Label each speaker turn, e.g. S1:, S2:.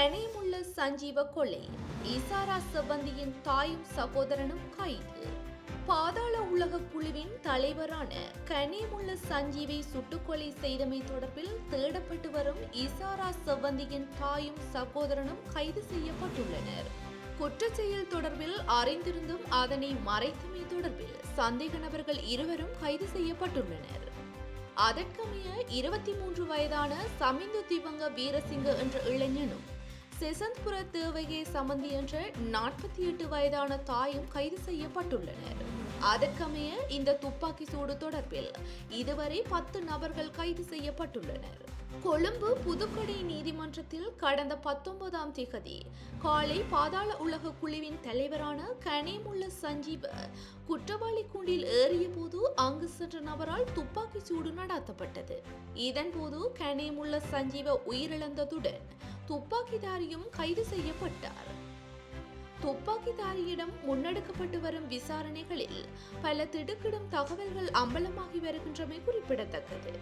S1: கனிமுள்ள சஞ்சீவ கொலை, இசாரா செவ்வந்தியின் தாயும் சகோதரனும் கைது. பாதாள உலக குழுவின் தலைவரான கனிமுள்ள சஞ்சீவை சுட்டுக்கொலை செய்தமை தொடர்பில் தேடப்பட்டு வரும் இசாரா செவ்வந்தியின் தாயும் சகோதரனும் கைது செய்யப்பட்டுள்ளனர். குற்றச்செயல் தொடர்பில் அறிந்திருந்தும் அதனை மறைத்தமை தொடர்பில் சந்தேக நபர்கள் இருவரும் கைது செய்யப்பட்டுள்ளனர். அதற்கமைய 23 வயதான சமிந்து திவங்க வீரசிங்க என்ற இளைஞனும் செசந்த்புர தேவகே சமந்தி என்ற 48 வயதான தாயும் கைது செய்யப்பட்டுள்ளனர். அதற்கமைய இந்த துப்பாக்கி சூடு தொடர்பில் இதுவரை 10 நபர்கள் கைது செய்யப்பட்டுள்ளனர். கொழும்பு புதுக்கடை நீதிமன்றத்தில் கடந்த 19ஆம் தேதி காலை பாதாள உலக குழுவின் தலைவரான கனிமுள்ள சஞ்சீவ குற்றவாளி கூண்டில் ஏறிய போது அங்கு சென்ற நபரால் துப்பாக்கி சூடு நடாத்தப்பட்டது. இதன்போது கனிமுள்ள சஞ்சீவ உயிரிழந்ததுடன் துப்பாக்கிதாரியும் கைது செய்யப்பட்டார். துப்பாக்கிதாரியிடம் முன்னெடுக்கப்பட்டு வரும் விசாரணைகளில் பல திடுக்கிடும் தகவல்கள் அம்பலமாகி வருகின்றமை குறிப்பிடத்தக்கது.